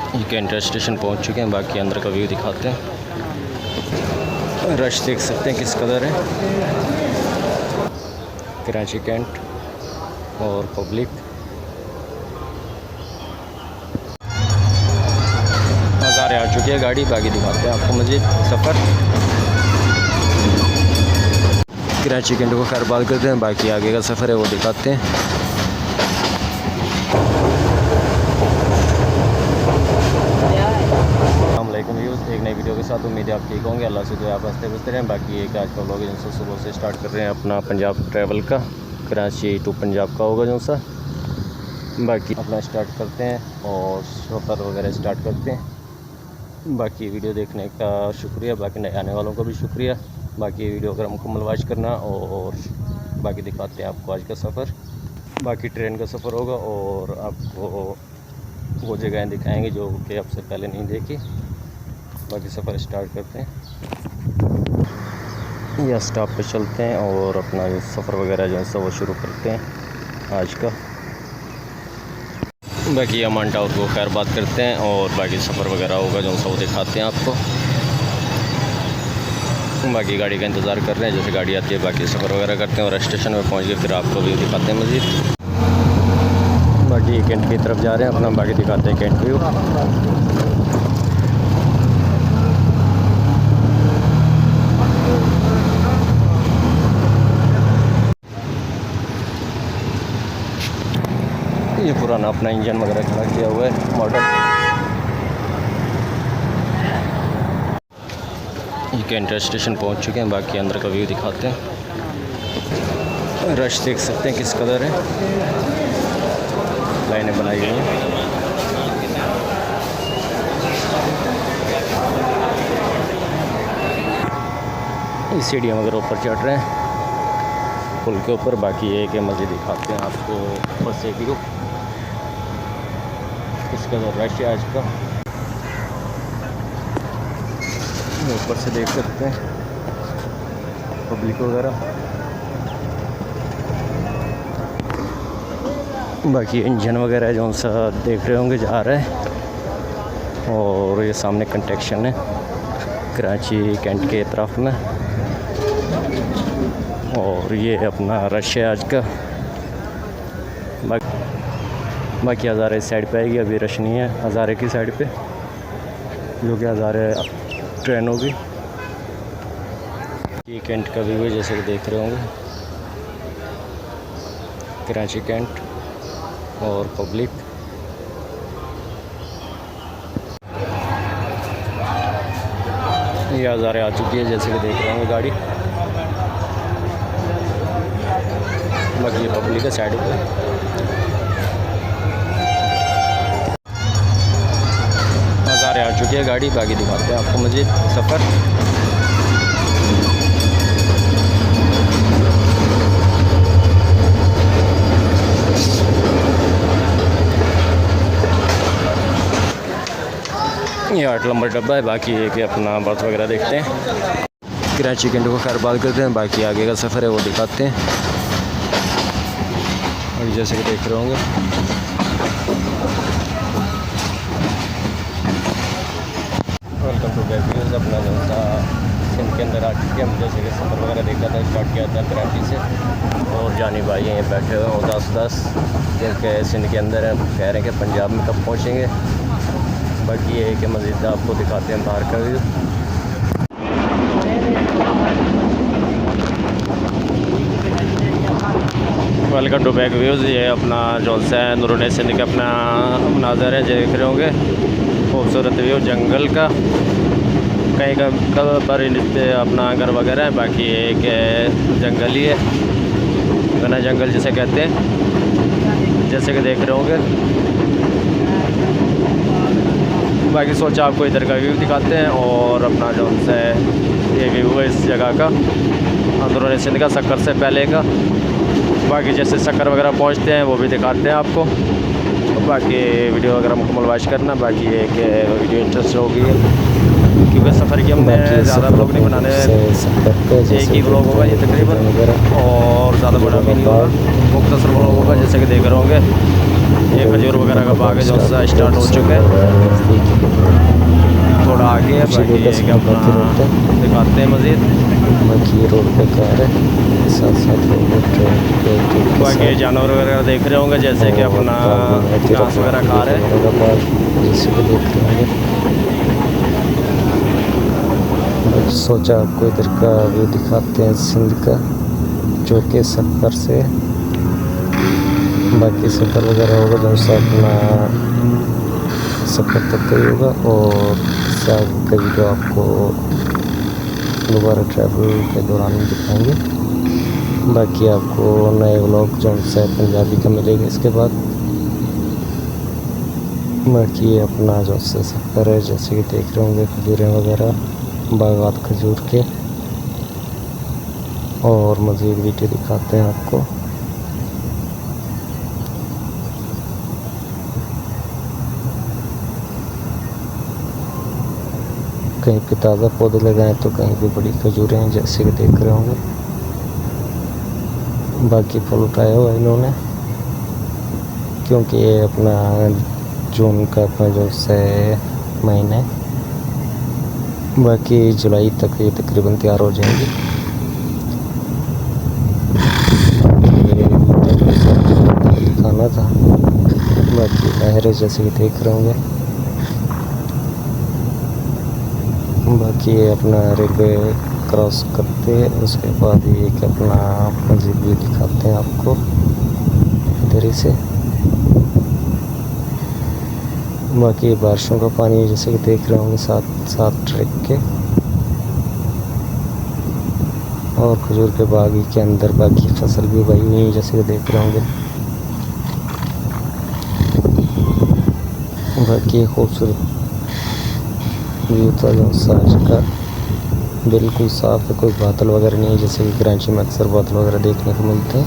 ये cantt station पहुंच चुके हैं। बाकी अंदर का व्यू दिखाते हैं। रश देख सकते हैं किस कदर है। कराची कैंट और पब्लिक नज़ारे आ चुकी है गाड़ी। बाकी दिखाते हैं आपको मज़ीद सफ़र। कराची कैंट को खैर बात करते हैं। बाकी आगे का सफ़र है वो दिखाते हैं। एक नई वीडियो के साथ उम्मीद है आप ठीक होंगे। अल्लाह से दुआ आप हंसते बसते रहें। बाकी एक आज का व्लॉग जो सुबह से स्टार्ट कर रहे हैं अपना पंजाब ट्रैवल का। कराची टू पंजाब का होगा जो सा। बाकी अपना स्टार्ट करते हैं और सफ़र वगैरह स्टार्ट करते हैं। बाकी वीडियो देखने का शुक्रिया। बाकी नए आने वालों का भी शुक्रिया। बाकी वीडियो अगर मुकम्मल वॉच करना और बाकी दिखाते हैं आपको आज का सफ़र। बाकी ट्रेन का सफ़र होगा और आपको वो जगहें दिखाएँगे जो कि आपसे पहले नहीं देखी। बाकी सफ़र स्टार्ट करते हैं या स्टॉप पे चलते हैं और अपना सफ़र वगैरह जो है वो शुरू करते हैं आज का। बाकी अमान टावर को खैर बात करते हैं और बाकी सफ़र वगैरह होगा जो वो दिखाते हैं आपको। बाकी गाड़ी का इंतज़ार कर रहे हैं, जैसे गाड़ी आती है बाकी सफ़र वगैरह करते हैं और स्टेशन में पहुँच के फिर आपको भी दिखाते हैं मज़ीद। बाकी कैंट की तरफ जा रहे हैं अपना। बाकी दिखाते हैं कैंट व्यू। ये पुराना अपना इंजन वगैरह खड़ा किया हुआ है मॉडल। ये कैंट स्टेशन पहुंच चुके हैं। बाकी अंदर का व्यू दिखाते हैं। रश देख सकते हैं किस कदर है। लाइनें बनाई गई हैं। इस सीढ़ियाँ वगैरह ऊपर चढ़ रहे हैं पुल के ऊपर। बाकी एक मज़ीद दिखाते हैं आपको ऊपर से व्यू। इसका रश है आज का ऊपर से देख सकते हैं पब्लिक वगैरह। बाकी इंजन वगैरह जो सा देख रहे होंगे जा रहा है। और ये सामने कंस्ट्रक्शन है कराची कैंट के तरफ में। और ये अपना रश है आज का। बाकी हज़ारे इस साइड पे आएगी, अभी रश नहीं है हज़ारे की साइड पे, जो कि हज़ारे ट्रेन होगी। ये कैंट का व्यू है जैसे कि देख रहे होंगे। कराची कैंट और पब्लिक। ये हज़ारे आ चुकी है जैसे कि देख रहे होंगे गाड़ी। बाकी ये पब्लिक है साइड पे। हज़ारे आ चुकी है गाड़ी। बाकी दिखाते हैं आपको मज़ीद सफ़र। ये 8 नंबर डब्बा है। बाकी एक अपना बस वगैरह देखते हैं। कराची कैंट को खैर बात करते हैं। बाकी आगे का सफ़र है वो दिखाते हैं। और जैसे कि देख रहे होंगे वेलकम टू बैक व्यूज़। अपना जो सा सिंध के अंदर आ चुके हैं। जैसे कि सफ़र वगैरह देखा था स्टार्ट किया था कराची से। और जानी भाई ये बैठे हुए हैं 10 जिनके सिंध के अंदर है। कह रहे हैं कि पंजाब में कब पहुँचेंगे। बाकी ये है कि मज़ीद आपको दिखाते हैं बाहर का view. Welcome to back views. ये अपना जो सा है नूरुन सिंध का अपना नाज़र है देख रहे होंगे। खूबसूरत व्यू जंगल का। कहीं का पर अपना घर वगैरह है। बाकी एक जंगल ही है, घना जंगल जिसे कहते हैं, जैसे कि देख रहे होंगे। बाकी सोचा आपको इधर का व्यू दिखाते हैं और अपना जो है ये व्यू है इस जगह का अंदरूनी सिंध का, सक्कर से पहले का। बाकी जैसे सक्कर वगैरह पहुंचते हैं वो भी दिखाते हैं आपको। बाकी वीडियो वगैरह मुकम्मल वॉच करना। बाकी एक वीडियो इंटरेस्ट होगी क्योंकि सफ़र की हमने ज़्यादा ब्लॉग नहीं बनाने, एक ही ब्लॉग होगा ये तकरीबन, और ज़्यादा बड़ा भी नहीं होगा, मुख्तसर ब्लॉग होगा जैसे कि देख रहे होंगे। ये खजूर वगैरह का बाग है जो सा स्टार्ट हो चुका है, थोड़ा आगे है। बाकी ये कि अपना दिखाते हैं मज़ीद। बाकी रोड पे कार है, साथ साथ बाकी ये जानवर वगैरह देख रहे होंगे, जैसे कि अपना घास वगैरह खा रहे हैं। इसी को देख रहे होंगे। सोचा आपको इधर का व्यू दिखाते हैं सिंध का, जो कि सफ़र से बाकी सफ़र वगैरह होगा जो सा अपना सफ़र तक का ही होगा, और इससे आगे का वीडियो आपको दोबारा ट्रैवल के दौरान दिखाएंगे। बाकी आपको नए व्लॉग जो सा पंजाबी का मिलेगा इसके बाद। बाकी अपना जो सा सफ़र है जैसे कि देख रहे होंगे, खजूरें वगैरह, बागात खजूर के, और मज़ीद वीडियो दिखाते हैं आपको। कहीं पे ताज़ा पौधे लगाए तो कहीं पे बड़ी खजूरें हैं जैसे कि देख रहे होंगे। बाकी फल उठाया हुआ इन्होंने, क्योंकि ये अपना जून का अपना जो से महीना है। बाकी जुलाई तक ये तकरीबन तैयार हो जाएंगे। दिखाना था। बाकी नहरें जैसे कि देख रहे होंगे। बाकी ये अपना रेलवे क्रॉस करते हैं, उसके बाद ये कि अपना मज़ीद भी दिखाते हैं आपको इधर ही से। बाकी बारिशों का पानी जैसे कि देख रहे होंगे साथ साथ ट्रैक के, और खजूर के बागी के अंदर बाकी फसल भी उगाई हुई है जैसे कि देख रहे होंगे। बाकी खूबसूरत व्यू था जो आज का, बिल्कुल साफ है, कोई बादल वगैरह नहीं है जैसे कि कराची में अक्सर बादल वगैरह देखने को मिलते हैं।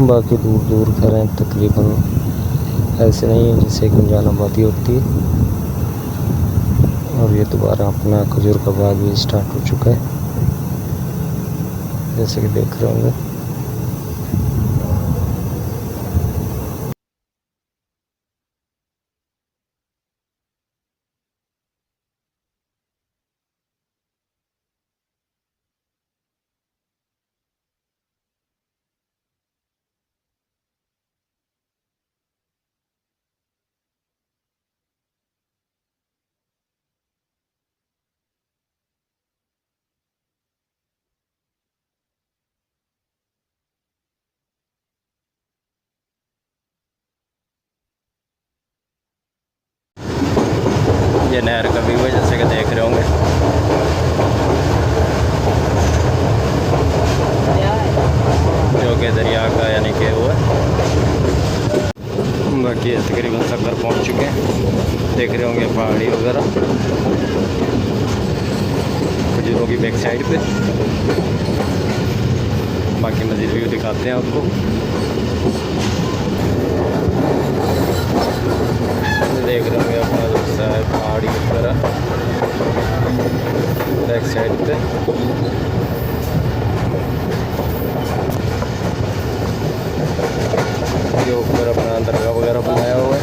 बाकी दूर दूर घर हैं, तकरीबन ऐसे नहीं है जैसे गुंजान आबादी होती है। और ये दोबारा अपना खजूर का बाग भी स्टार्ट हो चुका है जैसे कि देख रहे होंगे। ये नहर का व्यू है जैसे कि देख रहे होंगे। जो कि दरिया का यानी कि वो है। बाकी तकरीबन सफ़र पहुंच चुके हैं, देख रहे होंगे पहाड़ी वगैरह खजूरों की बैक साइड पे। बाकी मज़ीद व्यू दिखाते हैं आपको। देख रहे होंगे अपना दोस्त है पहाड़ी वगैरह बैक साइड पे। ये ऊपर अपना दरगाह वगैरह बनाया हुआ है,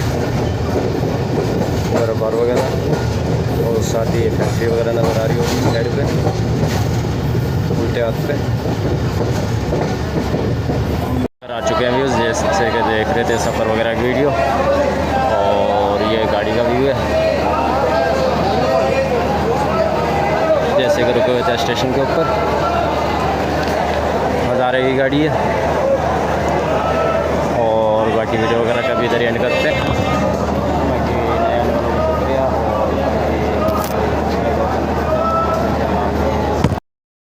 बर्फ़बार वगैरह, और साथ ही फैक्ट्री वगैरह नज़र आ रही होगी साइड पे उल्टे हाथ पे। आ चुके हैं व्यूज़ जैसे कि देख रहे थे सफ़र वगैरह की वीडियो, और ये गाड़ी का व्यू है जैसे कि रुके हुए थे स्टेशन के ऊपर। हज़ारे की गाड़ी है, और बाकी वीडियो वगैरह का भी इधर एंड करते हैं।